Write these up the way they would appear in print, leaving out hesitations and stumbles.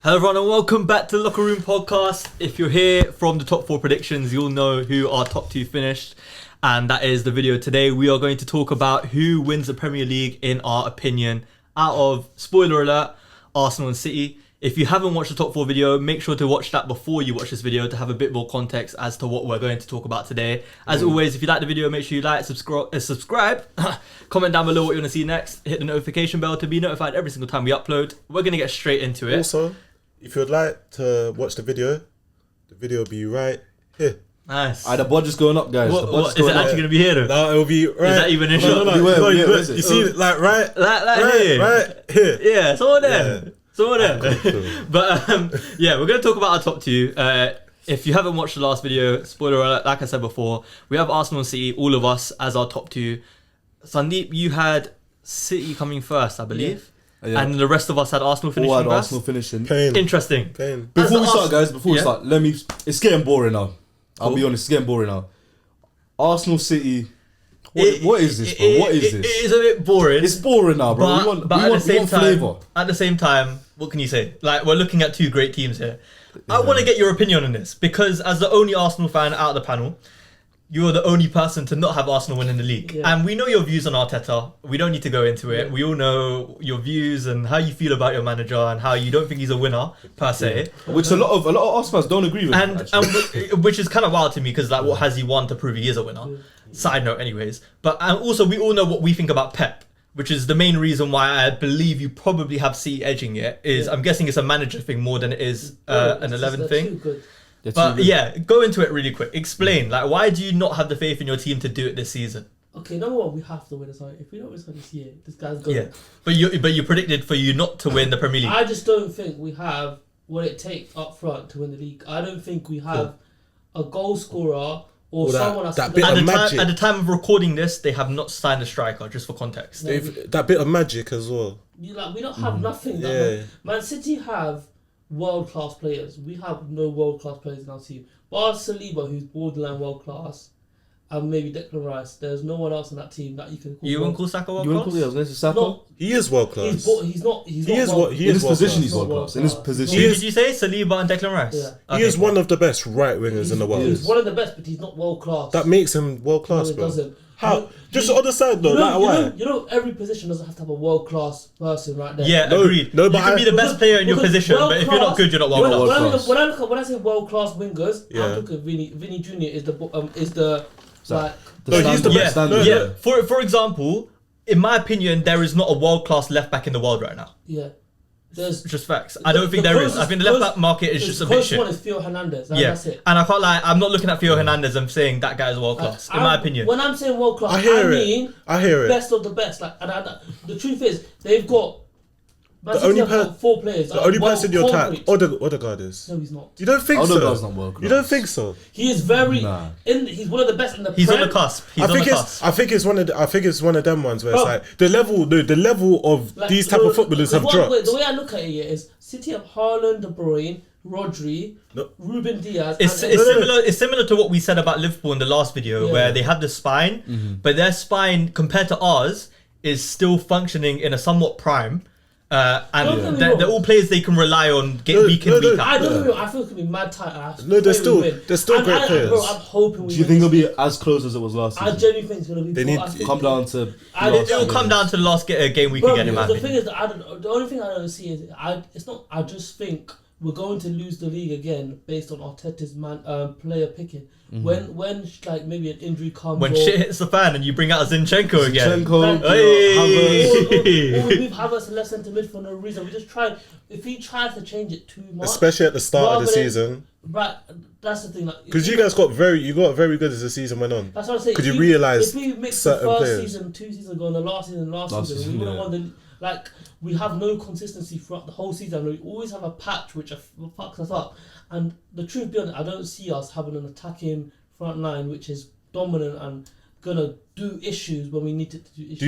Hello everyone and welcome back to the Locker Room Podcast. If you're here from the top 4 predictions, you'll know who our top 2 finished. And that is the video today. We are going to talk about who wins the Premier League in our opinion out of, spoiler alert, Arsenal and City. If you haven't watched the top 4 video, make sure to watch that before you watch this video to have a bit more context as to what we're going to talk about today. As always, if you like the video, make sure you like, subscribe, comment down below what you want to see next, hit the notification bell to be notified every single time we upload. We're going to get straight into it. Also, if you'd like to watch the video will be right here. Nice. The budget's going up, guys. What is it actually going to be here though? No, it'll be right. Is that even in shot? You see it like right here. Yeah, somewhere there. Yeah. Somewhere there. Cool. But yeah, we're going to talk about our top 2. If you haven't watched the last video, spoiler alert, like I said before, we have Arsenal and City, all of us, as our top 2. Sandeep, you had City coming first, I believe. Yeah. And the rest of us had Arsenal finishing all had first. Arsenal finishing. Pain. Interesting. Pain. Before we start, guys, we start, it's getting boring now. I'll be honest, it's getting boring now. Arsenal, City, what is this, bro? What is this? It is a bit boring. It's boring now, bro. We want flavour. At the same time, what can you say? Like, we're looking at 2 great teams here. I want to get your opinion on this because as the only Arsenal fan out of the panel, you're the only person to not have Arsenal winning the league. Yeah. And we know your views on Arteta. We don't need to go into it. We all know your views and how you feel about your manager and how you don't think he's a winner, per se. Which a lot of Arsenal fans don't agree with. And which is kind of wild to me because, like, what has he won to prove he is a winner? Side note, anyways. But also, we all know what we think about Pep, which is the main reason why I believe you probably have City edging it. I'm guessing it's a manager thing more than it is an 11 thing. But yeah, go into it really quick. Explain, like, why do you not have the faith in your team to do it this season? Okay, number one, we have to win this. If we don't win this year, this guy's going. Yeah, but you predicted for you not to win the Premier League. I just don't think we have what it takes up front to win the league. I don't think we have a goal scorer or someone that's that bit of magic. At the time of recording this, they have not signed a striker. Just for context, that bit of magic as well. We don't have nothing. Yeah. Man City have world-class players. We have no world-class players in our team. Bar Saliba, who's borderline world-class, and maybe Declan Rice. There's no one else in that team that you can call. You wouldn't call Saka world-class? Saka? He is world-class. He's not in his position, he's world-class. In his position. Who did you say? Saliba and Declan Rice? Yeah. Okay, he is one of the best right wingers in the world. He's one of the best, but he's not world-class. That makes him world-class, No, it bro. doesn't. How? Just on the side though, why? You know, every position doesn't have to have a world-class person right there. Yeah, agreed. No, you but can be the best player in your position, but if you're not good, you're not world-class. When I say world-class wingers, I'm looking Vinny Jr. is the he's the best. Yeah. For example, in my opinion, there is not a world-class left-back in the world right now. Yeah. There's just facts. I don't think there is. I think the left-back market is just a bit shit. The closest one is Theo Hernandez. That's it. And I can't lie, I'm not looking at Theo Hernandez and saying that guy is world-class, in my opinion. When I'm saying world-class, I mean best of the best. Like, the truth is, they've got... The only 4 players. The only person you're attacked, Odegaard is. No, he's not. You don't think so? Odegaard's not world-class. You don't think so? He is very... He's one of the best in the He's Prem. on the cusp. I think it's one of them ones where it's like the level of these type of footballers have dropped. The way I look at it is City have Haaland, De Bruyne, Rodri, Ruben Diaz. It's similar to what we said about Liverpool in the last video, where they have the spine, but their spine compared to ours is still functioning in a somewhat prime. And they're all players they can rely on week in, week out. I feel it could be mad tight. No, they're still great players. Bro, I'm hoping Do you think it'll be as close as it was last season? I genuinely think it's going to be. They need to come down to. It'll come down to the last game week again, in my opinion. The thing is, the only thing I don't see is it's not. I just think we're going to lose the league again based on Arteta's player picking. When like maybe an injury comes, when shit hits the fan and you bring out Zinchenko again. Or we move Havertz left centre mid for no reason. We just try. If he tries to change it too much, especially at the start of the season. Right, that's the thing. Because you guys got very good as the season went on. That's what I'm saying. Because you realise if we mix certain the first players. season, 2 seasons ago, and the last season, we wouldn't want the we have no consistency throughout the whole season. We always have a patch which fucks us up. And the truth be honest, I don't see us having an attacking front line which is dominant and gonna do issues when we need it to do issues. Do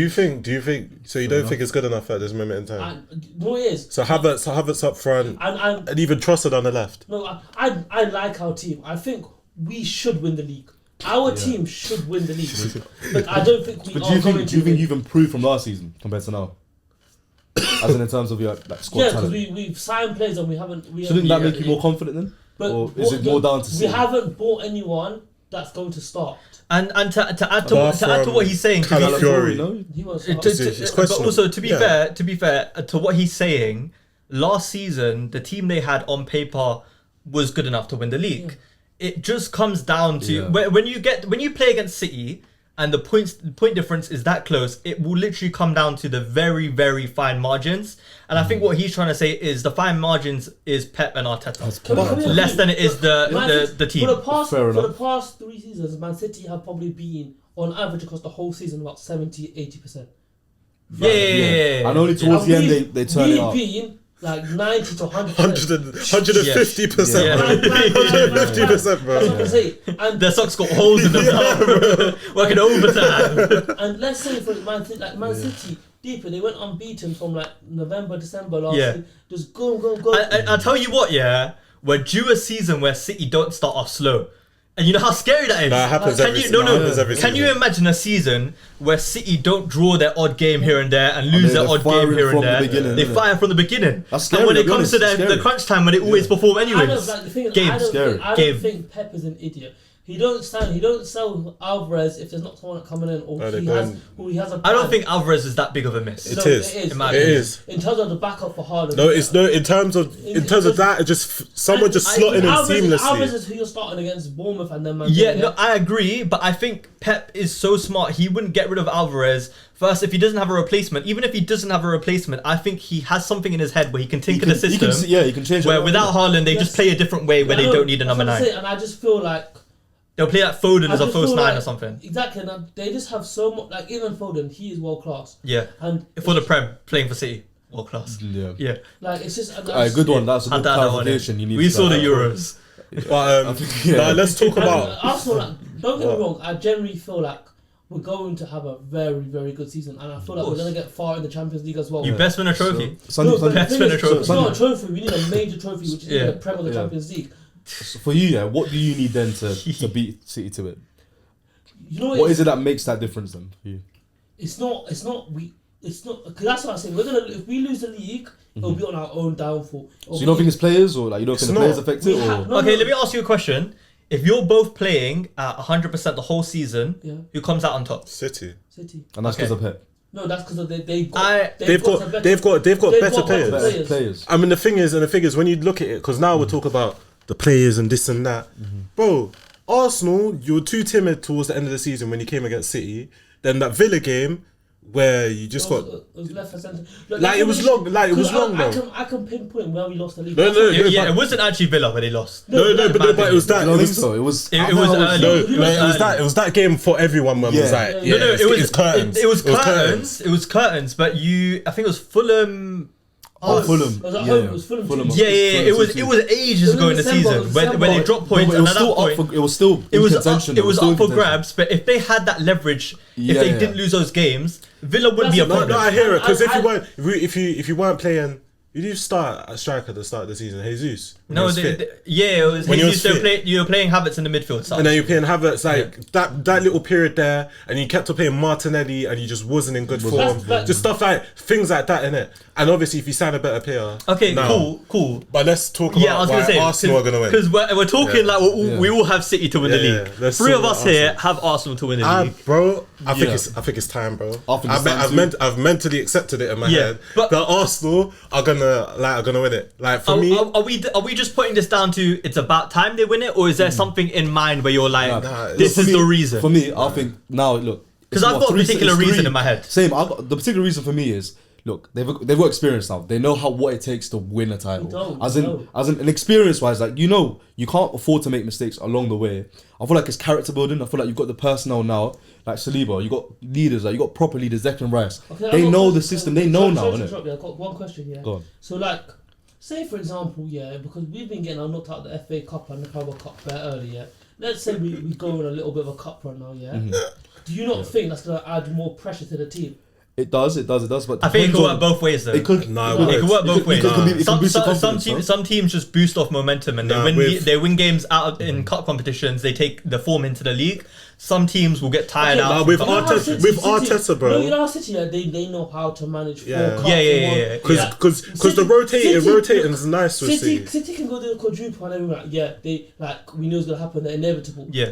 you think so? You don't think it's good enough at this moment in time? No, it is. So Havertz up front, and even Trossard on the left. No, I like our team. I think we should win the league. Our team should win the league. But I don't think we are going to. Do you think you've improved from last season compared to now? As in terms of your squad Yeah, talent. because we've signed players and we haven't. Shouldn't that make you more confident then? But or is it more down to we City? haven't bought anyone that's going to start. And to add to what he's saying, to be, Calafiori. No? He was. It's but questionable. also to be Yeah. fair to what he's saying, last season the team they had on paper was good enough to win the league. It just comes down to when you play against City and the point difference is that close, it will literally come down to the very, very fine margins. And I think what he's trying to say is the fine margins is Pep and Arteta. Less than it is the team. For the past 3 seasons, Man City have probably been on average across the whole season about 70-80%. Yeah. And only towards the end they turn it up. We've been like 90 to 100%. 150%, Yeah. bro. 150%, bro. That's what I'm saying. And Their socks got holes in them now, bro. Working overtime. And let's say for Man City, deeper, they went unbeaten from like November, December last year. Just go. I'll tell you what, we're due a season where City don't start off slow. And you know how scary that is? That happens every season. Can you imagine a season where City don't draw their odd game here and there and lose their odd game here and there? They fire from the beginning. That's scary, and when it to be comes to honest, the crunch time, when they always perform anyways. I don't think Pep is an idiot. He don't sell Alvarez if there's not someone coming in, or he has a plan. I don't think Alvarez is that big of a miss. It is. It is. In terms of the backup for Haaland. No, it's no. In terms of that, it just someone just slotting in seamlessly. Alvarez is who you're starting against Bournemouth and then Man City. No, I agree, but I think Pep is so smart. He wouldn't get rid of Alvarez first if he doesn't have a replacement. Even if he doesn't have a replacement, I think he has something in his head where he can tinker the system. He can change. Where without Haaland, they just play a different way where they don't need a number 9. And I just feel like they'll play like Foden as a false 9 or something. Exactly, and they just have so much. Like even Foden, he is world class. Yeah, and for the Prem, playing for City, world class. Yeah. Like it's just a good one. That's a good clarification. You need. We saw the Euros. But let's talk about Arsenal. Like, don't get me wrong. I generally feel like we're going to have a very, very good season, and I feel like we're going to get far in the Champions League as well. You best win a trophy. It's not a trophy. We need a major trophy, which is the Prem or the Champions League. So for you, what do you need then to beat City to it? You know what is it that makes that difference then for you? It's not because that's what I say. We're gonna if we lose the league, it'll be on our own downfall. So you don't think it's players, or like you don't think the players affect it? Okay, let me ask you a question. If you're both playing at 100% the whole season, who comes out on top? City. And that's because of Pep. No, that's because they've got better players. I mean, the thing is, when you look at it, because now we're talking about the players and this and that, bro. Arsenal, you were too timid towards the end of the season when you came against City. Then that Villa game where you just got it was left for centre. It was long. I can pinpoint where we lost the league. It wasn't actually Villa where they lost. But it was that. It was that game for everyone. When was like, it was curtains. But I think it was Fulham. Fulham. It was Fulham. It was ages ago in the season when they dropped points. And at that point, it was up for grabs. But if they had that leverage, if they didn't lose those games, Villa wouldn't be a problem. No, I hear it, because if you weren't playing, you did start a striker at the start of the season, Jesus. It was Jesus. You were playing Havertz in the midfield, and then you're playing Havertz that little period there, and you kept on playing Martinelli, and he just wasn't in good form. Just stuff like things like that, innit? And obviously, if you sign a better player, cool. But let's talk about why Arsenal are gonna win. Because we're talking we all have City to win the league. 3 of us here have Arsenal to win the league, bro. I think it's time, bro. I've mentally accepted it in my head. But the Arsenal are gonna win it. Like for me, are we just putting this down to it's about time they win it, or is there something in mind where you're like, this is the reason? For me, I think now look, because I've got a particular reason in my head. Same. The particular reason for me is, look, they've got experience now. They know what it takes to win a title. As in an experience wise, like you can't afford to make mistakes along the way. I feel like it's character building. I feel like you've got the personnel now, like Saliba. You got leaders, like you got proper leaders. Declan Rice. Okay, they know the system. They know now. I've got one question here. Go on. So like, say for example, because we've been getting knocked out the FA Cup and the Carabao Cup earlier. Let's say we go in a little bit of a cup run now. Do you not think that's gonna add more pressure to the team? It does. But I think it could work both ways though. It could. It could work both ways. Some Some teams just boost off momentum and they win games out in cup competitions. They take the form into the league. Some teams will get tired out. With Arteta, bro. No, you know, City, they know how to manage 4 cups. Yeah. Because the rotating is nice with City. City can go to the quadruple and everything. We know it's gonna happen. They're inevitable. Yeah.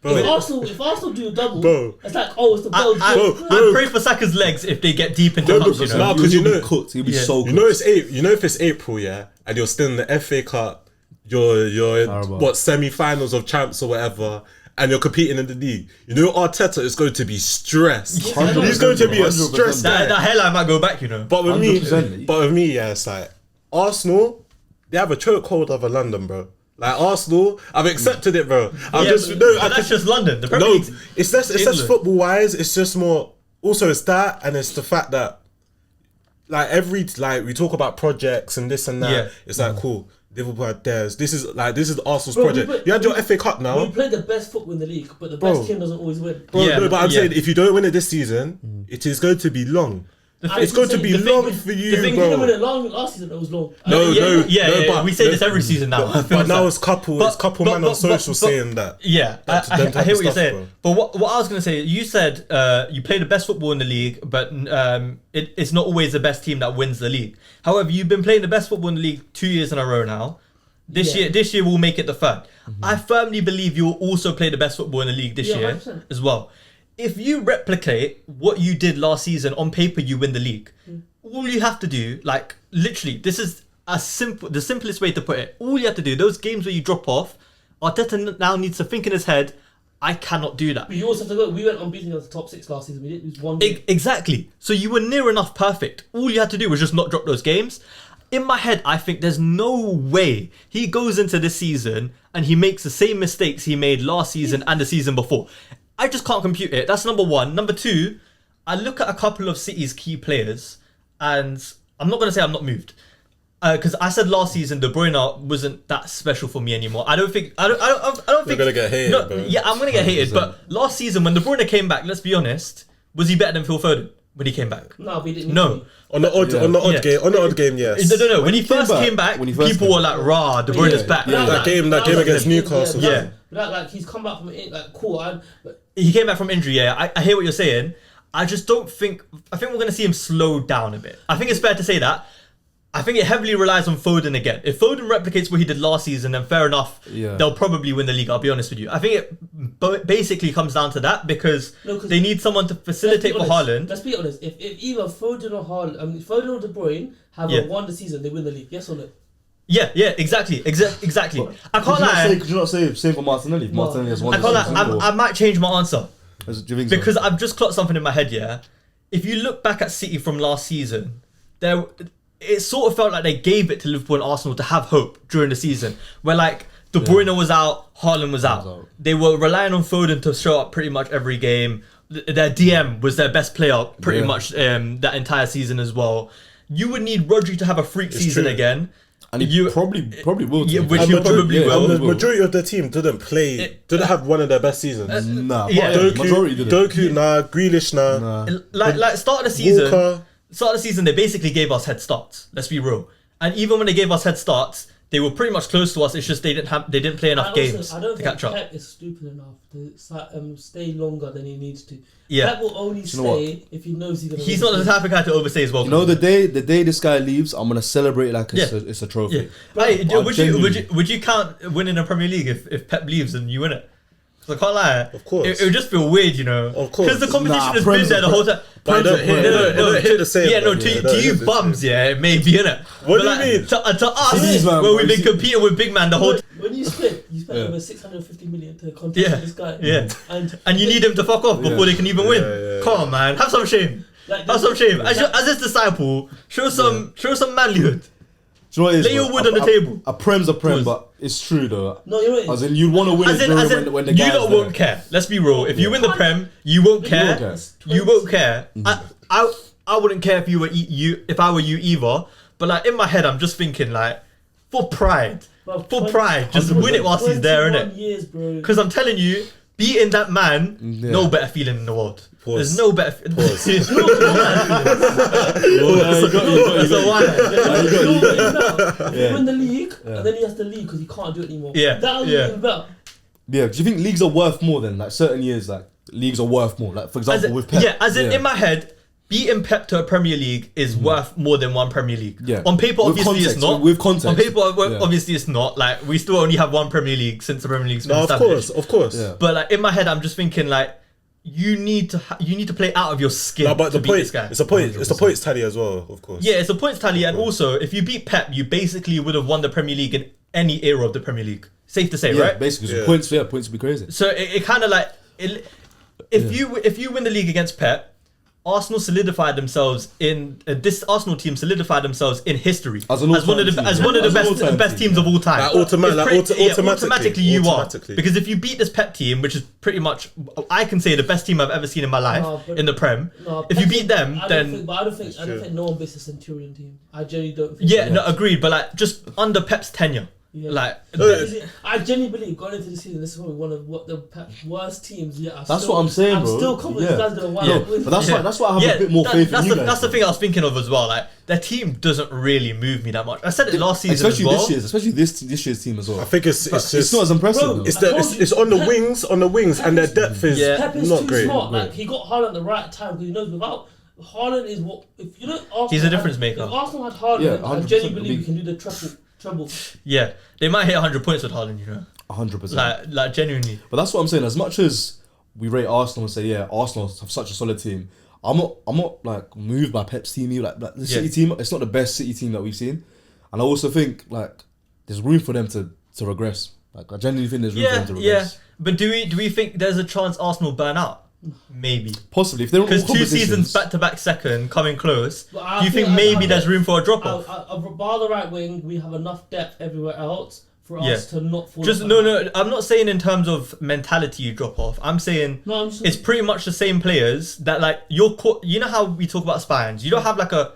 Bro. If Arsenal do a double, bro, it's like, it's the bell. I pray for Saka's legs if they get deep into cups, because he'll be cooked. He'll be so cooked. If it's April, and you're still in the FA Cup, you're semi-finals of champs or whatever, and you're competing in the league. Arteta is going to be stressed. He's going to be a stressed guy. That hairline might go back, But with me, it's like Arsenal, they have a chokehold over London, bro. Like Arsenal, I've accepted it, bro. That's just London. The Premier League. It's less football wise. It's just more. Also, it's that, and it's the fact that, we talk about projects and this and that. Yeah. It's like cool. Liverpool had theirs. This is Arsenal's project. You had your FA Cup now. We played the best football in the league, but the best team doesn't always win. But I'm saying if you don't win it this season, it is going to be long. It's going to be long for you, bro. The thing is, when it long last season, it was long. But we say this every season now. But now it's couple man on social saying that. Yeah, I hear what you're saying. But what I was going to say, you said you play the best football in the league, but it's not always the best team that wins the league. However, you've been playing the best football in the league 2 years in a row now. This year will make it the third. I firmly believe you will also play the best football in the league this year 100%. As well. If you replicate what you did last season, on paper you win the league. All you have to do, literally, this is the simplest way to put it. All you have to do, those games where you drop off, Arteta now needs to think in his head, I cannot do that. But you also have to go, we went unbeaten as the top 6 last season. We didn't lose one game. Exactly. So you were near enough perfect. All you had to do was just not drop those games. In my head, I think there's no way he goes into this season and he makes the same mistakes he made last season and the season before. I just can't compute it. That's number one. Number two, I look at a couple of City's key players, and I'm not going to say I'm not moved, because I said last season De Bruyne wasn't that special for me anymore. I don't think. You're gonna get hated. Bro. Yeah, I'm gonna get hated. But last season when De Bruyne came back, let's be honest, was he better than Phil Foden when he came back? No, we didn't. No. On the odd game, yes. No. When he first came back, people were like, "Rah, De Bruyne's back." Yeah, that game against Newcastle. Yeah. But he's come back from cool. He came back from injury. Yeah, I hear what you're saying. I just don't think. I think we're going to see him slow down a bit. I think it's fair to say that. I think it heavily relies on Foden again. If Foden replicates what he did last season, then fair enough. Yeah. They'll probably win the league. I'll be honest with you. I think it basically comes down to that because they need someone to facilitate for Haaland. Let's be honest. If either Foden or Haaland, Foden or De Bruyne have won the season, they win the league. Yes or no? Yeah, exactly. I can't lie. Could you not say same for Martinelli? If Martinelli has won. I can't lie. I might change my answer because I've just clocked something in my head. Yeah, if you look back at City from last season, it sort of felt like they gave it to Liverpool and Arsenal to have hope during the season, where De Bruyne was out, Haaland was out. They were relying on Foden to show up pretty much every game. Their DM was their best player pretty much that entire season as well. You would need Rodri to have a freak season again. And you probably will. Yeah, which you probably will. The majority of the team didn't have one of their best seasons. Majority didn't. Doku, Grealish, Like start of the season. Walker. Start of the season, they basically gave us head starts. Let's be real. And even when they gave us head starts, they were pretty much close to us. It's just they didn't play enough games to catch up. Pep is stupid enough to stay longer than he needs to. Yeah. Pep will only stay if he knows he's gonna. He's not the type of guy to overstay as well. The day this guy leaves, I'm gonna celebrate like it's a trophy. Yeah. Hey, would you count winning a Premier League if Pep leaves and you win it? I can't lie. Of course. It would just feel weird, Of course. Because the competition has been there the whole time. But it don't hit the same. Yeah, to you bums, it may be, innit? What do you mean? To us, where we've been competing with big man the whole time. When you spent over 650 million to contest with this guy. Yeah. And you need them to fuck off before they can even win. Come on, man. Have some shame. Have some shame. As his disciple, show some manlyhood. Do you know what it is? Lay your wood on the table. A prem's a prem, but it's true though. No, you're right. As in, you want to win it when the guys you lot won't care. Let's be real. If you win the prem, you won't care. You won't care. I wouldn't care if you were if I were you either. But in my head, I'm just thinking for pride, just win it whilst he's there, innit? Because I'm telling you, beating that man, no better feeling in the world. Pause. There's no better. Pause. It's a why. You win the league, and then he has to leave because he can't do it anymore. Yeah. That was even better. Yeah, do you think leagues are worth more than like certain years? Like leagues are worth more. Like for example, with Pep. Yeah, in my head, beating Pep to a Premier League is worth more than one Premier League. Yeah. On paper, With obviously context, it's not. with context. On paper, obviously it's not. Like we still only have one Premier League since the Premier League's been established. Of course. Yeah. But like in my head, I'm just thinking like you need to play out of your skin. No, but to the beat point, this guy. it's a point. It's the points tally as well, of course. Yeah, it's a points tally, and also if you beat Pep, you basically would have won the Premier League in any era of the Premier League. Safe to say, right? Basically, Yeah. points would be crazy. So it kind of like if you win the league against Pep, Arsenal solidified themselves in this Arsenal team solidified themselves in history as one of the best teams of all time. Automatically you are, because if you beat this Pep team, which is pretty much I can say the best team I've ever seen in my life in the Prem. If you beat them, I don't think no one beats the Centurion team. I genuinely don't think. Yeah, no, agreed. But like just under Pep's tenure. Yeah. Like, I genuinely believe going into the season, this is probably one of the Pep's worst teams. Yeah, that's what I'm saying, bro. I'm still confident this guy's gonna win. But that's why I have a bit more faith in you guys. That's the thing I was thinking of as well. Like their team doesn't really move me that much. I said it last season especially this year's team as well. I think it's not as impressive. Bro, it's on the wings, and their depth is Pep is not too great. smart. Like he got Haaland at the right time because he knows without Haaland is what if you know Arsenal. He's a difference maker. If Arsenal had Haaland, I genuinely believe we can do the treble. Yeah, they might hit 100 points with Haaland, you know. 100%. Like genuinely. But that's what I'm saying. As much as we rate Arsenal and say, yeah, Arsenal have such a solid team, I'm not like moved by Pep's team. Like the City team, it's not the best City team that we've seen. And I also think like there's room for them to regress. Like I genuinely think there's room for them to regress. Yeah. But do we think there's a chance Arsenal burn out? Maybe. Possibly. If they're because 2 seasons back-to-back second, coming close, do you think maybe there's room for a drop-off? Bar the right wing, we have enough depth everywhere else for us to not fall. No. I'm not saying in terms of mentality you drop off. I'm saying it's pretty much the same players that like you know how we talk about spines. You don't have like a.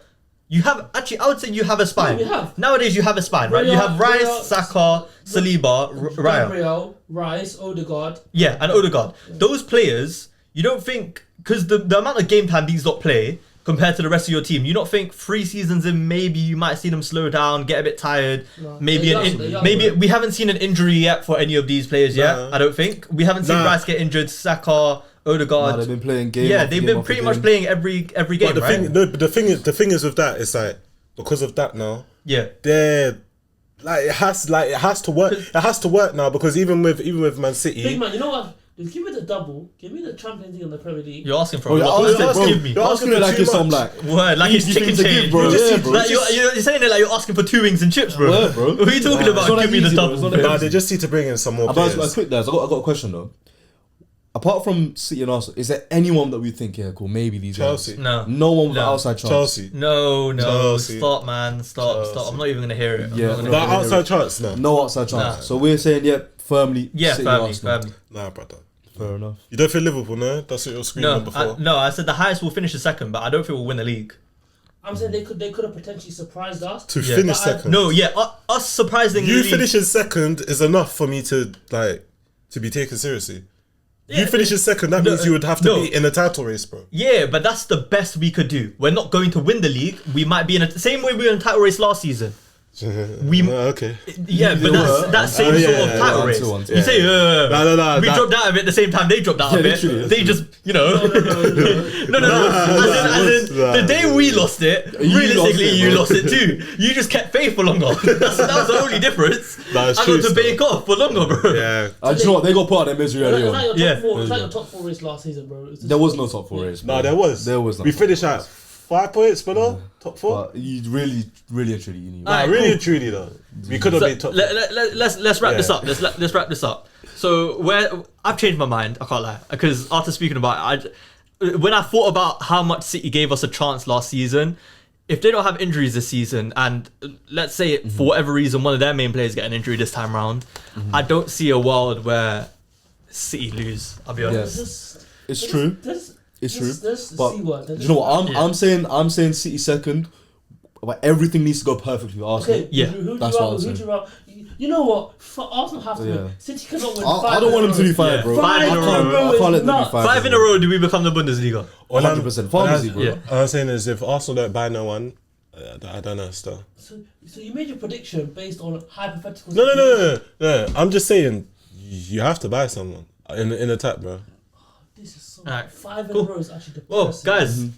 You have actually. I would say you have a spine. Yeah, we have. Nowadays you have a spine, right? You have Rice, Saka, Saliba, Raya. Gabriel, Rice, Odegaard. Yeah, and Odegaard. Yeah. Those players. You don't think, because the amount of game time these lot play compared to the rest of your team, you don't think 3 seasons in maybe you might see them slow down, get a bit tired. No, maybe we haven't seen an injury yet for any of these players yet. I don't think we haven't seen Rice get injured. Saka, Odegaard. They've been playing game. Yeah, they've been pretty much playing every game. But the thing is with that, it's like because of that now. Yeah, they're. It has to work. It has to work now because even with Man City. Big man, you know what? Just give me the double. Give me the Champions League and the Premier League. You're asking for You're asking it like it's some like word, like it's chicken change, bro. Yeah, bro. Like you're saying it like you're asking for 2 wings and chips, bro. Word, bro. What are you talking about? Give me the double. Nah, they just need to bring in some more players. Quick, guys. I got a question though. Apart from City and Arsenal, is there anyone that we think, yeah, cool, maybe these Chelsea. guys? No one with an outside chance. Chelsea. No. Chelsea. Stop, man. Stop. I'm not even gonna hear it. Yeah, but outside chance, no outside chance. So we're saying, firmly. Yeah, City firmly. Nah, brother. Fair enough. You don't feel Liverpool, no? That's what you're screaming before. I said the highest will finish the second, but I don't think we'll win the league. I'm saying they could have potentially surprised us to finish second. Us surprisingly. You finishing second is enough for me to be taken seriously. Yeah, you finishing second, that means you would have to be in a title race, bro. Yeah, but that's the best we could do. We're not going to win the league. We might be in the same way we were in a title race last season. Okay. Yeah, but that same sort of title race. You say, we dropped out of it the same time they dropped out of it. They just, No. The day we lost it, realistically, you lost it too. You just kept faith for longer. That was the only difference. I got to bake off for longer, bro. Yeah. Do you know what? They got put out of their misery early on. It's like your top 4 race last season, bro. There was no top 4 race. No, there was. Not. We finished at 5 points, but top 4. But you really and truly, you need. Really and truly though, we could have been top. Let's wrap this up. Let's wrap this up. So I've changed my mind. I can't lie, because after speaking about it, when I thought about how much City gave us a chance last season, if they don't have injuries this season, and let's say for whatever reason one of their main players get an injury this time round, I don't see a world where City lose. I'll be honest. Yes. It's true. It's true. This but C word. Do you know what? I'm saying City second. everything needs to go perfectly with Arsenal. Okay, Yeah, that's what I'm saying. You know what? For Arsenal have to win. City cannot win. I don't want them to do 5, bro. Five in a row. I can't let them do 5. 5 in a row, do we become the Bundesliga? 100%. Pharmacy, bro. Yeah. All I'm saying is if Arsenal don't buy no one, I don't know still. So you made your prediction based on hypothetical. No. I'm just saying you have to buy someone in attack, bro. This is so Alright, 5 in a row is actually depressing. Well, guys,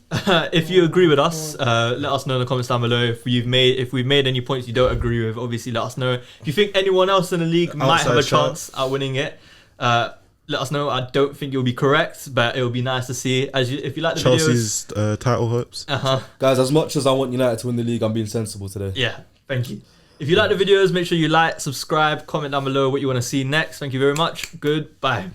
if you agree with us, let us know in the comments down below. If we've made any points you don't agree with, obviously let us know. If you think anyone else in the league might have a chance at winning it, let us know. I don't think you'll be correct, but it will be nice to see. If you like the Chelsea's videos, title hopes. Guys, as much as I want United to win the league, I'm being sensible today. Yeah, thank you. If you like the videos, make sure you like, subscribe, comment down below what you want to see next. Thank you very much. Goodbye.